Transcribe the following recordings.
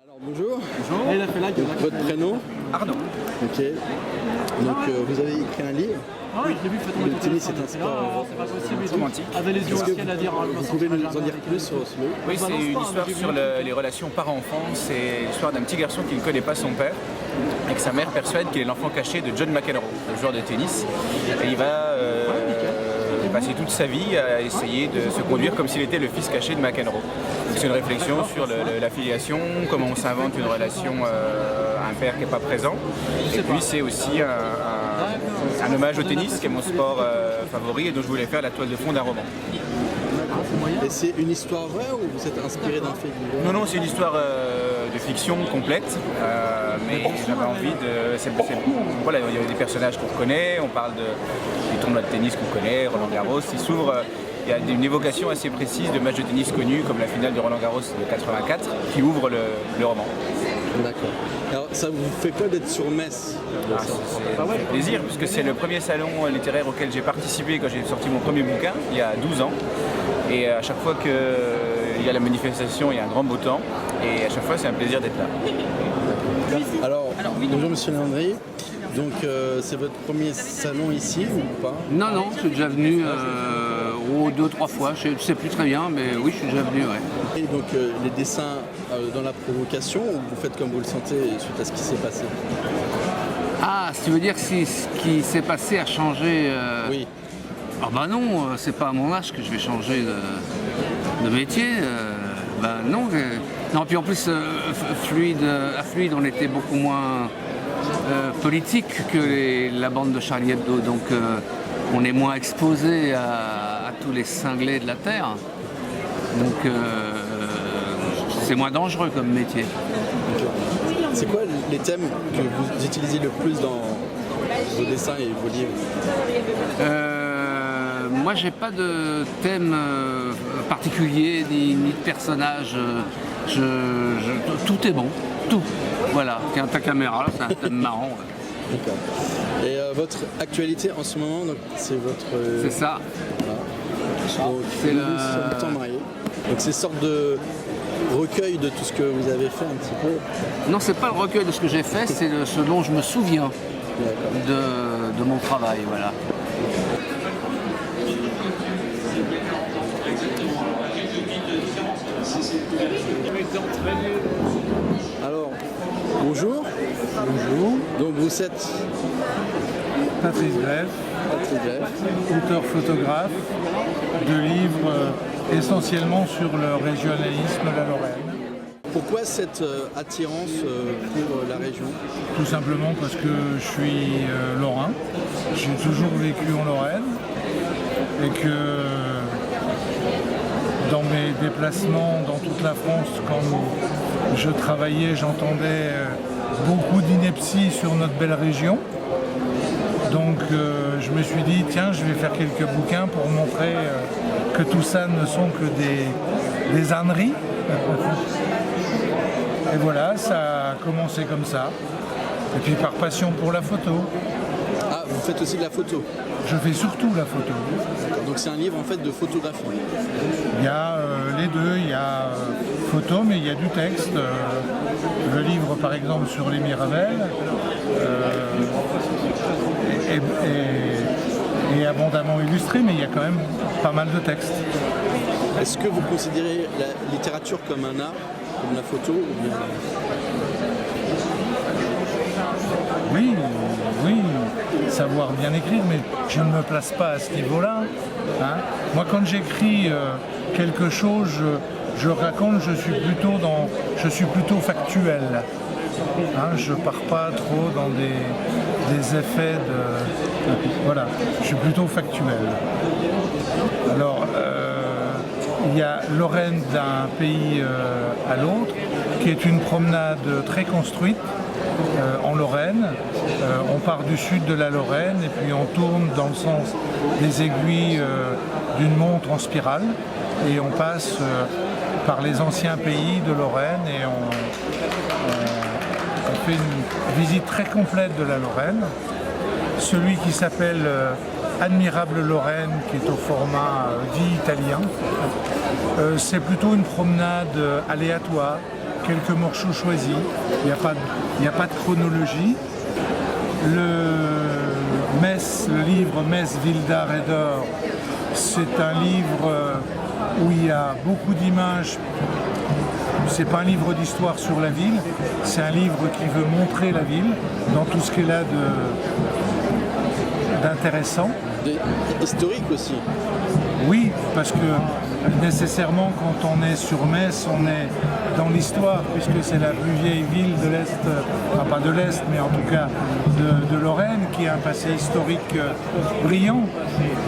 Alors bonjour. Bonjour. Donc, votre prénom? Arnaud. Ok. Donc vous avez écrit un livre. Oui, j'ai vu Le tennis est un sport romantique. Est-ce que vous pouvez nous en dire plus sur ce livre? Oui, c'est une histoire sur les relations parents-enfants. C'est l'histoire d'un petit garçon qui ne connaît pas son père et que sa mère persuade qu'il est l'enfant caché de John McEnroe, le joueur de tennis. Et il va passer toute sa vie à essayer de se conduire comme s'il était le fils caché de McEnroe. C'est une réflexion sur la filiation, comment on s'invente une relation à un père qui n'est pas présent. Et puis c'est aussi un hommage au tennis, qui est mon sport favori et dont je voulais faire la toile de fond d'un roman. Et c'est une histoire vraie ou vous êtes inspiré d'un fait divers? Non, c'est une histoire de fiction complète, mais j'avais envie de... Voilà, il y a des personnages qu'on connaît, on parle du tournoi de tennis qu'on connaît, Roland Garros, il s'ouvre... Il y a une évocation assez précise de matchs de tennis connus, comme la finale de Roland Garros de 84, qui ouvre le roman. D'accord. Alors ça vous fait quoi d'être sur Metz? C'est un plaisir, puisque c'est le premier salon littéraire auquel j'ai participé quand j'ai sorti mon premier bouquin, il y a 12 ans. Et à chaque fois qu'il y a la manifestation, il y a un grand beau temps. Et à chaque fois, c'est un plaisir d'être là. Alors bonjour Monsieur Landry. Donc c'est votre premier salon ici ou pas? Non, je suis déjà venu 2-3 fois, je ne sais plus très bien, mais oui, je suis déjà venu. Ouais. Et donc les dessins dans la provocation, ou vous faites comme vous le sentez suite à ce qui s'est passé? Ah, si tu veux dire que si ce qui s'est passé a changé... Oui. Ah bah non, c'est pas à mon âge que je vais changer de métier. Non. Non, puis en plus, à Fluide, on était beaucoup moins politique que la bande de Charlie Hebdo, donc on est moins exposé à tous les cinglés de la Terre. Donc c'est moins dangereux comme métier. C'est quoi les thèmes que vous utilisez le plus dans vos dessins et vos livres? Moi, j'ai pas de thème particulier ni de personnage. Tout est bon, tout. Voilà, tiens ta caméra, c'est un thème marrant. Ouais. D'accord. Et votre actualité en ce moment, donc c'est votre. C'est ça. Voilà. Donc, C'est le temps marié. Donc c'est une sorte de recueil de tout ce que vous avez fait un petit peu. Non, c'est pas le recueil de ce que j'ai fait, c'est ce dont je me souviens de mon travail, voilà. Alors, bonjour. Bonjour, Donc vous êtes Patrice Greff, auteur photographe de livres essentiellement sur le régionalisme de la Lorraine. Pourquoi cette attirance pour la région? Tout simplement parce que je suis lorrain, j'ai toujours vécu en Lorraine et que dans mes déplacements dans toute la France, quand je travaillais, j'entendais beaucoup d'inepties sur notre belle région. Donc je me suis dit, tiens, je vais faire quelques bouquins pour montrer que tout ça ne sont que des âneries. Et voilà, ça a commencé comme ça. Et puis par passion pour la photo. Ah, vous faites aussi de la photo? Je fais surtout la photo. Donc c'est un livre en fait de photographie? Il y a les deux, il y a photo, mais il y a du texte. Le livre par exemple sur les Mirabelles est abondamment illustré, mais il y a quand même pas mal de texte. Est-ce que vous considérez la littérature comme un art, comme la photo ou bien... Oui, savoir bien écrire, mais je ne me place pas à ce niveau-là. Hein. Moi, quand j'écris quelque chose, je raconte, je suis plutôt factuel. Hein, je pars pas trop dans des effets de... Voilà, je suis plutôt factuel. Alors, il y a Lorraine d'un pays à l'autre, qui est une promenade très construite en Lorraine. On part du sud de la Lorraine et puis on tourne dans le sens des aiguilles d'une montre en spirale et on passe par les anciens pays de Lorraine et on fait une visite très complète de la Lorraine. Celui qui s'appelle Admirable Lorraine, qui est au format dit italien, c'est plutôt une promenade aléatoire quelques morceaux choisis. Il n'y a pas de chronologie. Le livre Metz, ville d'art et d'or, c'est un livre où il y a beaucoup d'images. C'est pas un livre d'histoire sur la ville, c'est un livre qui veut montrer la ville dans tout ce qu'elle a d'intéressant. Historique aussi. Oui, parce que nécessairement quand on est sur Metz, on est dans l'histoire, puisque c'est la plus vieille ville de l'Est, enfin pas de l'Est, mais en tout cas de Lorraine, qui a un passé historique brillant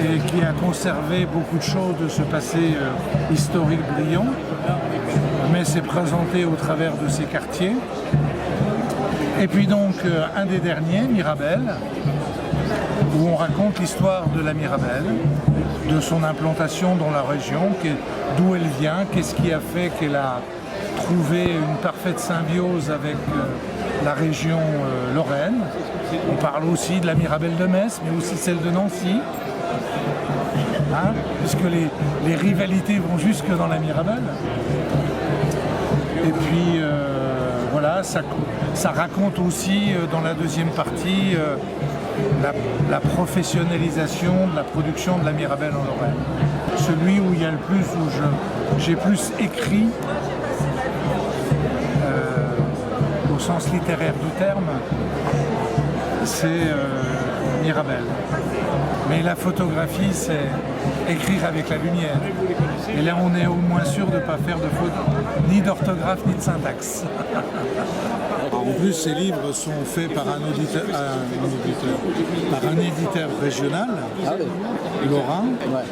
et qui a conservé beaucoup de choses de ce passé historique brillant. Metz est présenté au travers de ses quartiers. Et puis donc un des derniers, Mirabel, où on raconte l'histoire de la Mirabel, de son implantation dans la région, d'où elle vient, qu'est-ce qui a fait qu'elle a trouvé une parfaite symbiose avec la région Lorraine. On parle aussi de la Mirabel de Metz, mais aussi celle de Nancy, hein, puisque les rivalités vont jusque dans la Mirabel. Et puis voilà, ça raconte aussi dans la deuxième partie la professionnalisation de la production de la Mirabel en Lorraine. Celui où il y a le plus, où j'ai plus écrit au sens littéraire du terme, c'est Mirabel. Mais la photographie, c'est écrire avec la lumière. Et là, on est au moins sûr de ne pas faire de faute, ni d'orthographe, ni de syntaxe. En plus, ces livres sont faits par un éditeur régional, lorrain. Ouais.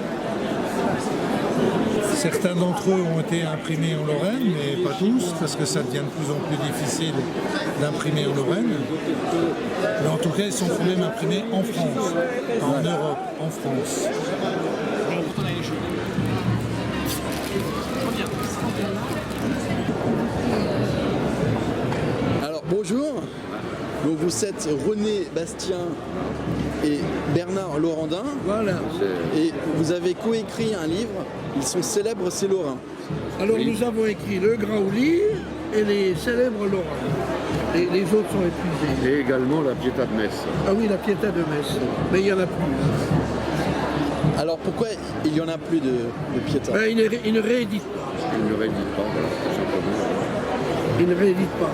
Certains d'entre eux ont été imprimés en Lorraine, mais pas tous, parce que ça devient de plus en plus difficile d'imprimer en Lorraine. Mais en tout cas, ils sont quand même imprimés en France, pas en Europe, en France. Alors bonjour, donc vous êtes René Bastien et Bernard Laurendin. Voilà. Et vous avez coécrit un livre, ils sont célèbres, c'est Lorrain. Alors nous avons écrit le Graouli et les célèbres Lorrains. Les autres sont épuisés. Et également la Pietà de Metz. Ah oui, la Pietà de Metz. Mais il n'y en a plus. Alors pourquoi il n'y en a plus de Pietà? Ben, ils ne rééditent pas. Il ne réédite pas, voilà, tout simplement. Ils ne rééditent pas.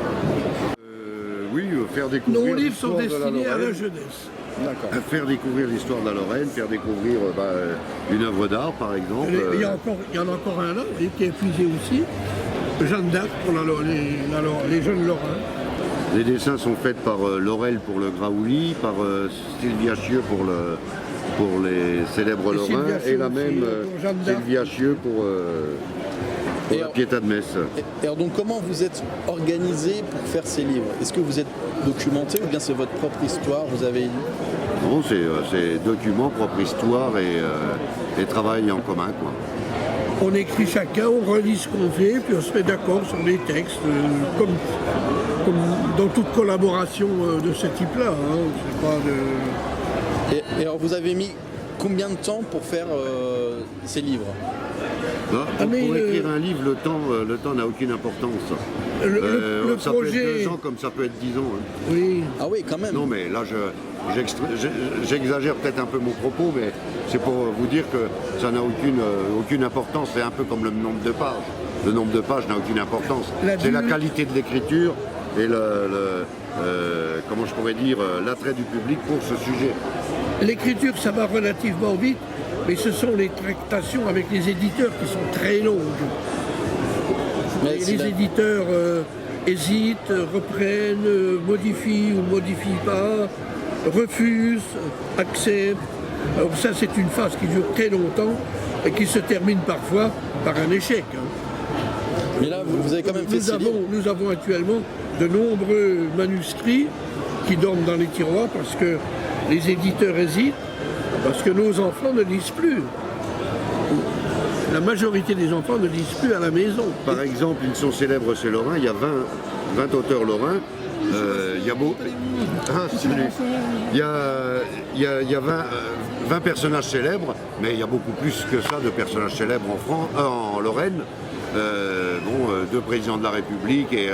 Oui, faire découvrir Nos livres sont l'histoire de la destinés à la Lorraine. jeunesse. D'accord. Faire découvrir l'histoire de la Lorraine, faire découvrir une œuvre d'art, par exemple. Il y en a encore un là, qui est épuisé aussi. Jeanne d'Arc pour les jeunes Lorrains. Les dessins sont faits par Laurel pour le Graouli, par Sylvia Chieux pour les célèbres Et Lorrains, Sylvia et Chieux la aussi, même pour Jeanne d'Arc. Sylvia Chieux pour la Pietà de Metz. Et alors donc comment vous êtes organisé pour faire ces livres? Est-ce que vous êtes documenté ou bien c'est votre propre histoire, vous avez... Non, c'est document, propre histoire et travail en commun, quoi. On écrit chacun, on relit ce qu'on fait, puis on se met d'accord sur les textes, comme dans toute collaboration de ce type-là. Hein. C'est pas de... Et alors vous avez mis combien de temps pour faire ces livres? Pour écrire un livre, le temps n'a aucune importance. Ça projet... peut être 2 ans comme ça peut être 10 ans. Hein. Oui. Ah oui, quand même. Non, mais là, j'exagère peut-être un peu mon propos, mais c'est pour vous dire que ça n'a aucune importance. C'est un peu comme le nombre de pages. Le nombre de pages n'a aucune importance. C'est la qualité de l'écriture et comment je pourrais dire, l'attrait du public pour ce sujet. L'écriture, ça va relativement vite, mais ce sont les tractations avec les éditeurs qui sont très longues. Mais Les éditeurs hésitent, reprennent, modifient ou ne modifient pas, refusent, acceptent. Alors ça, c'est une phase qui dure très longtemps et qui se termine parfois par un échec. Hein. Mais là, vous avez quand même fait ces livres. Nous avons actuellement de nombreux manuscrits qui dorment dans les tiroirs parce que les éditeurs hésitent, parce que nos enfants ne lisent plus. La majorité des enfants ne lisent plus à la maison. Par exemple, ils sont célèbres chez Lorrain, il y a 20 auteurs lorrains. Il y a beau... Il y a 20 personnages célèbres, mais il y a beaucoup plus que ça de personnages célèbres en Lorraine. deux présidents de la République et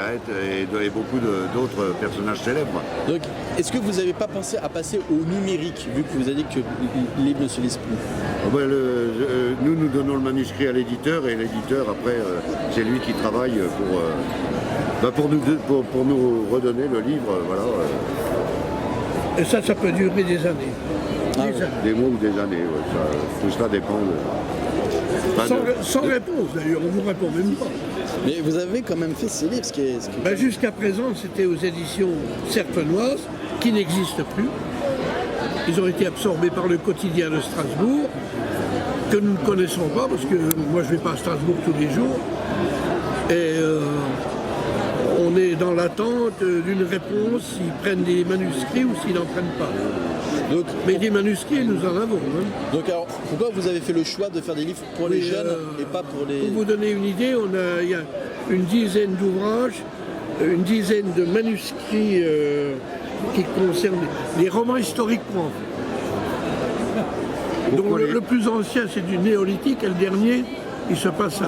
beaucoup d'autres personnages célèbres. Donc, est-ce que vous n'avez pas pensé à passer au numérique, vu que vous avez dit que le livre ne se lise plus? Nous donnons le manuscrit à l'éditeur et l'éditeur, après, c'est lui qui travaille pour nous redonner le livre. Voilà. Et ça peut durer des années. Des mois ou des années, tout cela dépend Sans réponse d'ailleurs, on ne vous répond même pas. Mais vous avez quand même fait ces livres, Jusqu'à présent, c'était aux éditions Serpenoise, qui n'existent plus. Ils ont été absorbés par le quotidien de Strasbourg, que nous ne connaissons pas, parce que moi je ne vais pas à Strasbourg tous les jours. Et on est dans l'attente d'une réponse, s'ils prennent des manuscrits ou s'ils n'en prennent pas. Donc, mais des manuscrits, nous en avons. Donc alors, pourquoi vous avez fait le choix de faire des livres pour les jeunes et pas pour les... Pour vous donner une idée, il y a une dizaine d'ouvrages, une dizaine de manuscrits qui concernent les romans historiques pour enfants. Donc le plus ancien, c'est du néolithique, et le dernier, il se passe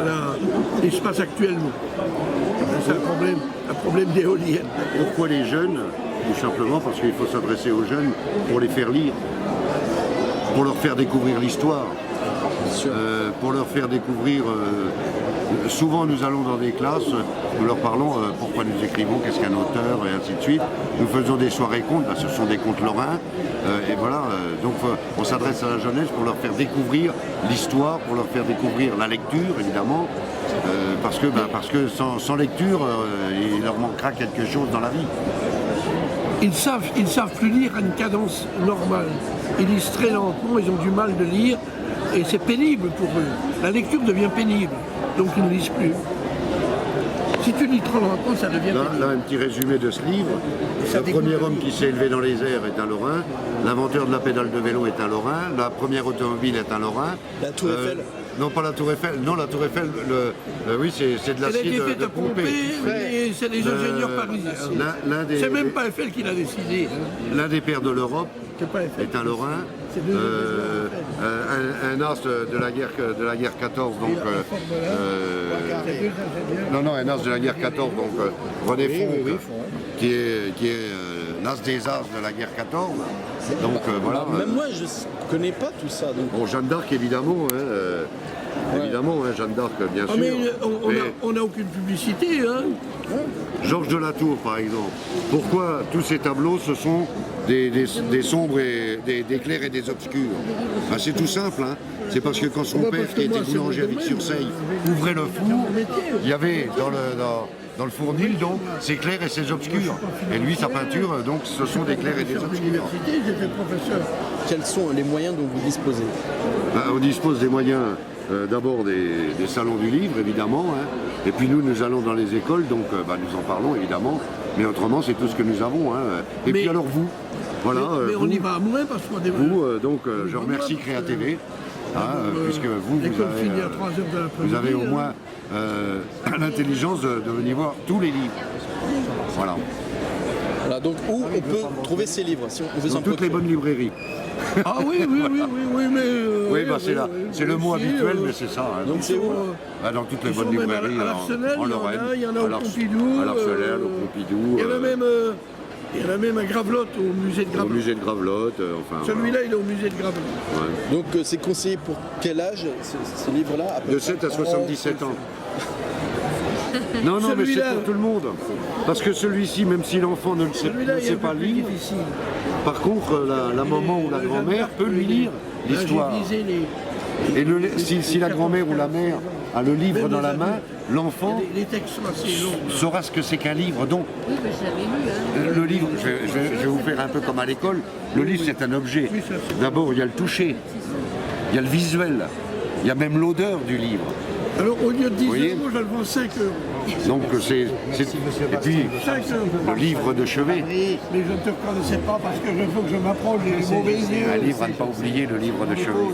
actuellement. C'est un problème d'éolienne. Pourquoi les jeunes? Tout simplement parce qu'il faut s'adresser aux jeunes pour les faire lire, pour leur faire découvrir l'histoire, pour leur faire découvrir... souvent nous allons dans des classes, nous leur parlons pourquoi nous écrivons, qu'est-ce qu'un auteur, et ainsi de suite. Nous faisons des soirées contes, ce sont des contes lorrains, et voilà. Donc on s'adresse à la jeunesse pour leur faire découvrir l'histoire, pour leur faire découvrir la lecture, évidemment, parce que sans lecture, il leur manquera quelque chose dans la vie. Ils savent plus lire à une cadence normale. Ils lisent très lentement, ils ont du mal de lire et c'est pénible pour eux. La lecture devient pénible, donc ils ne lisent plus. Si tu lis trop lentement, ça devient pénible. Là, un petit résumé de ce livre. Le premier homme qui s'est élevé dans les airs est un Lorrain. L'inventeur de la pédale de vélo est un Lorrain. La première automobile est un Lorrain. La Tour Eiffel. Non, pas la Tour Eiffel. Non, la Tour Eiffel, oui, c'est de l'acier de Pompée. Et c'est des ingénieurs parisiens. C'est même pas Eiffel qui l'a décidé. L'un des pères de l'Europe est un Lorrain. Un as de la guerre 14, donc un as de la guerre 14, donc René Fonck, qui est l'as des as de la guerre 14. Donc voilà. Même moi, je connais pas tout ça. Donc... Bon, Jeanne d'Arc, évidemment. Évidemment, Jeanne d'Arc, bien sûr. Mais on n'a aucune publicité. Georges de la Tour, par exemple. Pourquoi tous ces tableaux, ce sont des sombres, et des clairs et des obscurs? C'est tout simple. C'est parce que quand son père, qui était boulanger à Vic-sur-Seille, ouvrait le four, il y avait dans le fournil, donc, ses clairs et ses obscurs. Et lui, sa peinture, donc, ce sont des clairs et des obscurs. Quels sont les moyens dont vous disposez? On dispose des moyens, d'abord des salons du livre, évidemment. Et puis nous allons dans les écoles, donc nous en parlons, évidemment. Mais autrement, c'est tout ce que nous avons. Et puis alors vous, voilà. Mais on y va à moins parce qu'on est... je remercie Créa TV. Puisque vous avez au moins l'intelligence de venir voir tous les livres. Voilà. Donc où on peut trouver ces livres si on veut dans toutes les bonnes librairies. Ah oui, mais... c'est le mot habituel, mais c'est ça. Donc c'est où? Dans toutes les bonnes librairies en Lorraine. Il y en a au Pompidou. À l'Arsenal, au Pompidou. Il y en a même à Gravelotte, au musée de Gravelotte. Au musée de Gravelotte, Celui-là, il est au musée de Gravelotte. Ouais. Donc c'est conseillé pour quel âge, ces livres-là? De 7 à 77 ans. Non, mais c'est pour tout le monde. Parce que celui-ci, même si l'enfant ne sait pas lire, par contre, la maman ou la grand-mère peut lui lire l'histoire. Et si la grand-mère ou la mère a le livre dans la main, l'enfant saura ce que c'est qu'un livre. Donc, le livre, je vais vous faire un peu comme à l'école, le livre c'est un objet. D'abord, il y a le toucher, il y a le visuel, il y a même l'odeur du livre. Alors au lieu de 10 €, je le vends 5 €. Donc et puis le livre de chevet. Mais je ne te connaissais pas parce que je veux que je m'approche des mauvais yeux. Un livre à ne pas oublier, le livre de chevet.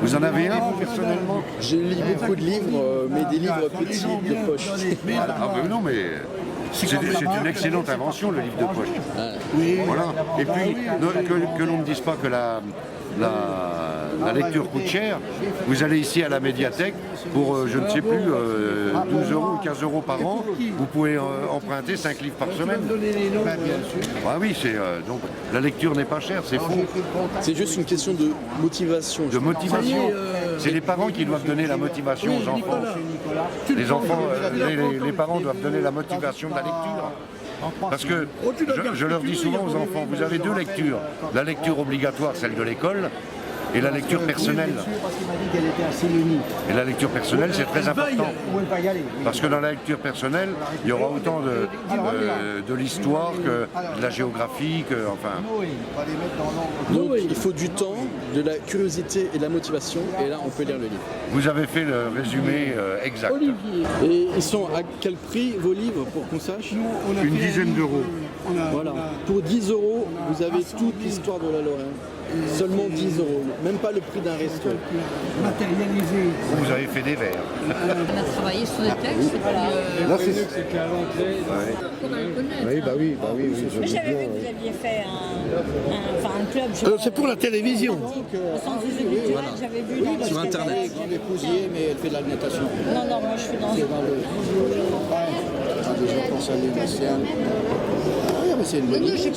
Vous en avez un, vous, personnellement? Je lis beaucoup de livres, mais des livres petits de poche. Non, mais c'est une excellente invention, le livre de poche. Voilà. Et puis, que l'on ne dise pas que la lecture coûte cher. Vous allez ici à la médiathèque pour, je ne sais plus, 12 euros ou 15 euros par an. Vous pouvez emprunter 5 livres par semaine. Ah oui, donc la lecture n'est pas chère, c'est faux. C'est juste une question de motivation. De motivation. C'est les parents qui doivent donner la motivation aux enfants. Les parents doivent donner la motivation de la lecture. Parce que je leur dis souvent aux enfants, vous avez deux lectures. La lecture obligatoire, celle de l'école, et la lecture personnelle. Et la lecture personnelle, c'est très important. Parce que dans la lecture personnelle, il y aura autant de l'histoire que de la géographie, enfin. Donc il faut du temps, de la curiosité et de la motivation, et là on peut lire le livre. Vous avez fait le résumé exact. Et ils sont à quel prix vos livres pour qu'on sache? Une dizaine d'euros. Voilà. Pour 10 euros, vous avez toute l'histoire de la Lorraine. Seulement 10 euros, même pas le prix d'un resto. Matérialisé. Vous avez fait des verres. On a travaillé sur des textes. Là, c'est qu'à l'entrée. Oui, bah oui. Mais j'avais vu que vous aviez fait un club. C'est pour la télévision. Au centre des culturels, j'avais vu dans Sur Internet. Grande épousier, mais elle fait de la natation. Non, moi je suis dans. C'est dans le. Je pense à l'Universiade. Ah, mais c'est une bonne idée.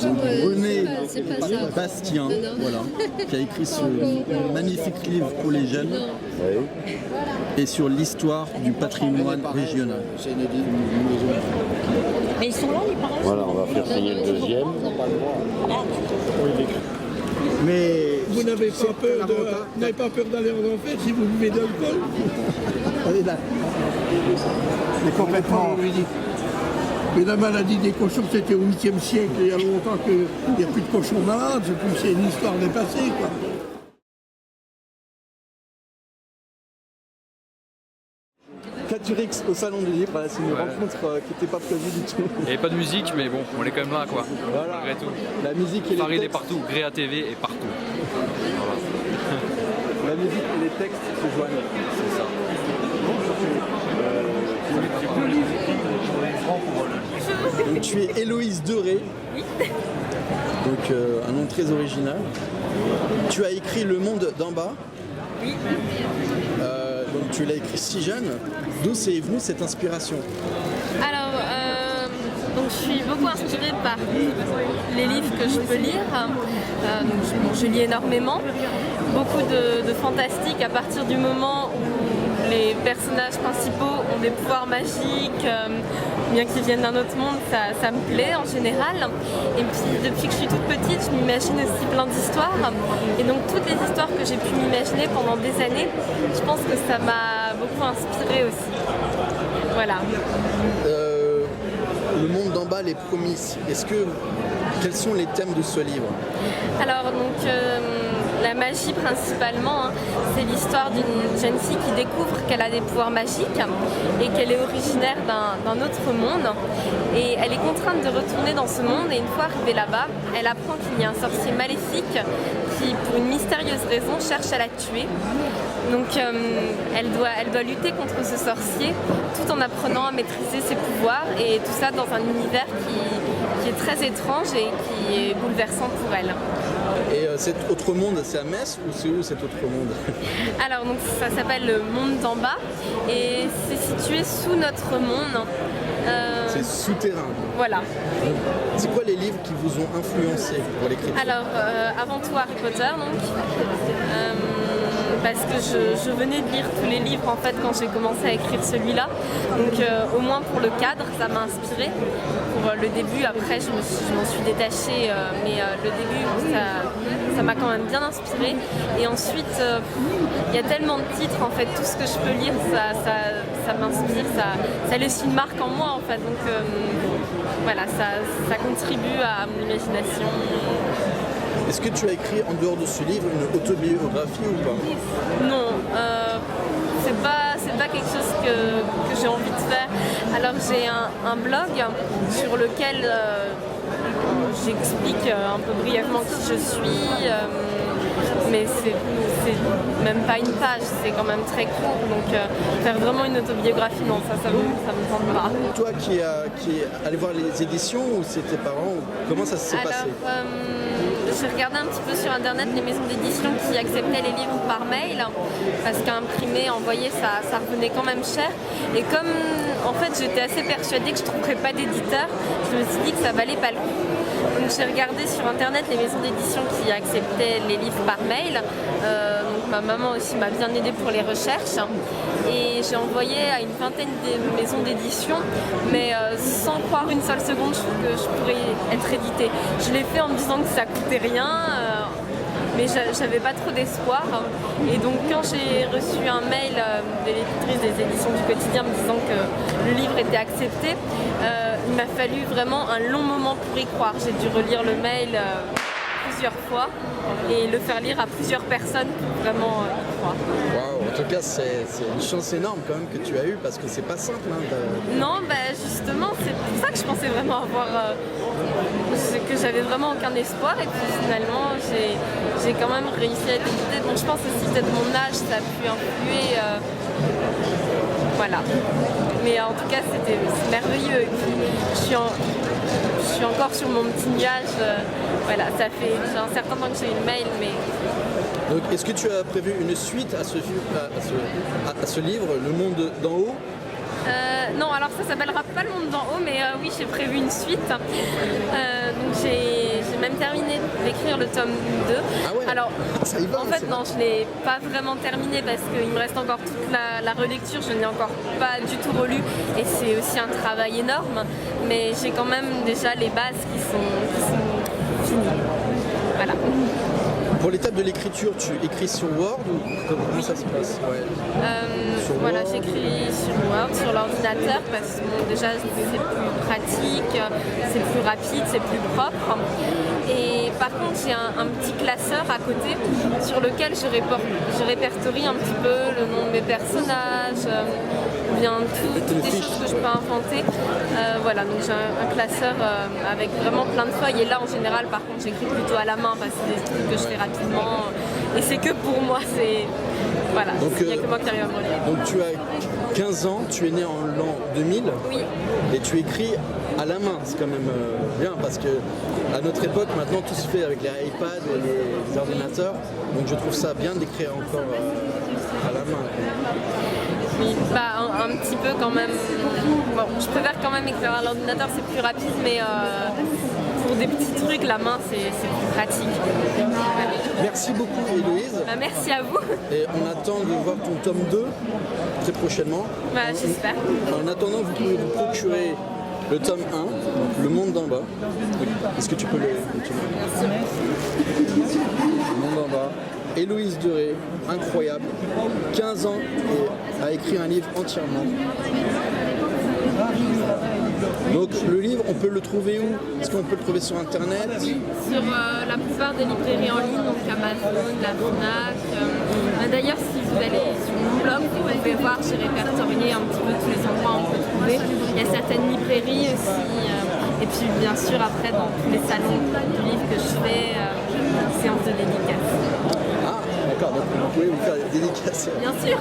René C'est pas ça. Bastien, voilà, qui a écrit ce magnifique livre pour les jeunes et sur l'histoire du patrimoine régional. C'est une maison. Mais ils sont là, les parents. Voilà, on va faire signer le deuxième. Mais Vous n'avez pas peur d'aller en enfer si vous buvez d'alcool? allez là. Mais complètement. Mais la maladie des cochons, c'était au 8e siècle, il y a longtemps qu'il n'y a plus de cochons malades, c'est une histoire dépassée, quoi. Caturix au salon du livre, c'est une rencontre qui n'était pas prévue du tout. Il n'y avait pas de musique, mais bon, on est quand même là, quoi. Voilà. Malgré tout. La musique et les Farid est textes. partout, Gréa TV est partout. La musique et les textes se joignent. C'est ça. Donc tu es Héloïse Deré. Donc un nom très original. Tu as écrit Le Monde d'en bas. Oui. Donc tu l'as écrit si jeune. D'où c'est venu cette inspiration? Alors, donc je suis beaucoup inspirée par les livres que je peux lire. Donc, je lis énormément. Beaucoup de fantastique à partir du moment où les personnages principaux ont des pouvoirs magiques, bien qu'ils viennent d'un autre monde, ça me plaît en général. Et puis depuis que je suis toute petite, je m'imagine aussi plein d'histoires. Et donc toutes les histoires que j'ai pu m'imaginer pendant des années, je pense que ça m'a beaucoup inspirée aussi. Voilà. Le Monde d'en bas, les Promisses. Quels sont les thèmes de ce livre? Alors donc la magie principalement, hein, c'est l'histoire d'une jeune fille qui découvre qu'elle a des pouvoirs magiques et qu'elle est originaire d'un autre monde. Et elle est contrainte de retourner dans ce monde et une fois arrivée là-bas, elle apprend qu'il y a un sorcier maléfique qui, pour une mystérieuse raison, cherche à la tuer. Donc elle doit lutter contre ce sorcier tout en apprenant à maîtriser ses pouvoirs et tout ça dans un univers qui est très étrange et qui est bouleversant pour elle. Et cet autre monde, c'est à Metz ou c'est où cet autre monde? Alors donc ça s'appelle le Monde d'en bas et c'est situé sous notre monde. C'est souterrain. Voilà. C'est quoi les livres qui vous ont influencé pour l'écriture? Alors avant tout Harry Potter donc. Parce que je venais de lire tous les livres en fait quand j'ai commencé à écrire celui-là. Donc au moins pour le cadre, ça m'a inspiré. Pour le début, après je m'en suis détachée, mais le début ça m'a quand même bien inspiré. Et ensuite, il y a tellement de titres en fait, tout ce que je peux lire, ça m'inspire, ça laisse une marque en moi en fait. Donc voilà, ça contribue à mon imagination. Est-ce que tu as écrit en dehors de ce livre une autobiographie ou pas? Non, c'est pas quelque chose que j'ai envie de faire. Alors j'ai un blog sur lequel j'explique un peu brièvement qui je suis, mais c'est même pas une page, c'est quand même très court, donc faire vraiment une autobiographie, non, ça me tente pas. Toi qui est allé voir les éditions, ou c'est tes parents, ou comment ça s'est passé? J'ai regardé un petit peu sur internet les maisons d'édition qui acceptaient les livres par mail, parce qu'imprimer, envoyer, ça revenait quand même cher. Et comme en fait j'étais assez persuadée que je ne trouverais pas d'éditeur, je me suis dit que ça valait pas le coup. Donc j'ai regardé sur internet les maisons d'édition qui acceptaient les livres par mail. Donc ma maman aussi m'a bien aidée pour les recherches. Et j'ai envoyé à une vingtaine de maisons d'édition, mais sans croire une seule seconde que je pourrais être éditée. Je l'ai fait en me disant que ça coûtait rien, mais j'avais pas trop d'espoir. Et donc quand j'ai reçu un mail de l'éditrice des éditions du quotidien me disant que le livre était accepté, il m'a fallu vraiment un long moment pour y croire. J'ai dû relire le mail plusieurs fois et le faire lire à plusieurs personnes pour vraiment y croire. Waouh, en tout cas c'est une chance énorme quand même que tu as eue, parce que c'est pas simple. Non, justement, c'est pour ça que je pensais vraiment avoir que j'avais vraiment aucun espoir, et puis finalement j'ai quand même réussi à être éditée. Donc je pense aussi peut-être mon âge, ça a pu influer. Voilà. Mais en tout cas c'est merveilleux. Et puis, je suis encore sur mon petit nuage. Voilà, ça fait un certain temps que j'ai eu le mail, mais. Donc est-ce que tu as prévu une suite à ce livre, Le Monde d'en haut? Non, alors ça s'appellera pas Le Monde d'en haut, mais oui, j'ai prévu une suite. Donc j'ai même terminé d'écrire le tome 2. Ah ouais, alors, ça y va, en fait, non, je l'ai pas vraiment terminé parce qu'il me reste encore toute la relecture. Je n'ai encore pas du tout relu, et c'est aussi un travail énorme. Mais j'ai quand même déjà les bases qui sont finies. Voilà. Pour l'étape de l'écriture, tu écris sur Word ou comment ça se passe? Voilà, j'écris sur Word, sur l'ordinateur, parce que bon, déjà c'est plus pratique, c'est plus rapide, c'est plus propre. Et par contre, j'ai un petit classeur à côté sur lequel je répertorie un petit peu le nom de mes personnages, ou bien toutes les choses que je peux inventer. Voilà, donc j'ai un classeur avec vraiment plein de feuilles. Et là, en général, par contre, j'écris plutôt à la main parce que c'est des trucs que je fais rapidement. Et c'est que pour moi, voilà, il n'y a que moi qui arrive à me relire. Donc tu as 15 ans, tu es né en l'an 2000. Oui. Et tu écris à la main, c'est quand même bien, parce que à notre époque, maintenant, tout se fait avec les iPads et les ordinateurs. Donc je trouve ça bien d'écrire encore à la main. Oui, un petit peu quand même. Bon, je préfère quand même écrire à l'ordinateur, c'est plus rapide, mais pour des petits trucs, la main, c'est plus pratique. Voilà. Merci beaucoup, Héloïse. Merci à vous. Et on attend de voir ton tome 2 très prochainement. J'espère. En attendant, vous pouvez vous procurer le tome 1, Le Monde d'en bas. Est-ce que tu peux le Le Monde d'en bas. Héloïse Derey, incroyable. 15 ans et a écrit un livre entièrement. Donc le livre, on peut le trouver où? Est-ce qu'on peut le trouver sur internet? Sur la plupart des librairies en ligne, donc Amazon, la Fnac. D'ailleurs, si vous allez sur mon blog, vous pouvez voir, j'ai répertorié un petit peu tous les endroits où on peut trouver. Il y a certaines librairies aussi. Et puis bien sûr, après, dans tous les salons du livre que je fais, séance de dédicace. Ah, d'accord, donc vous pouvez vous faire des dédicaces. Bien sûr.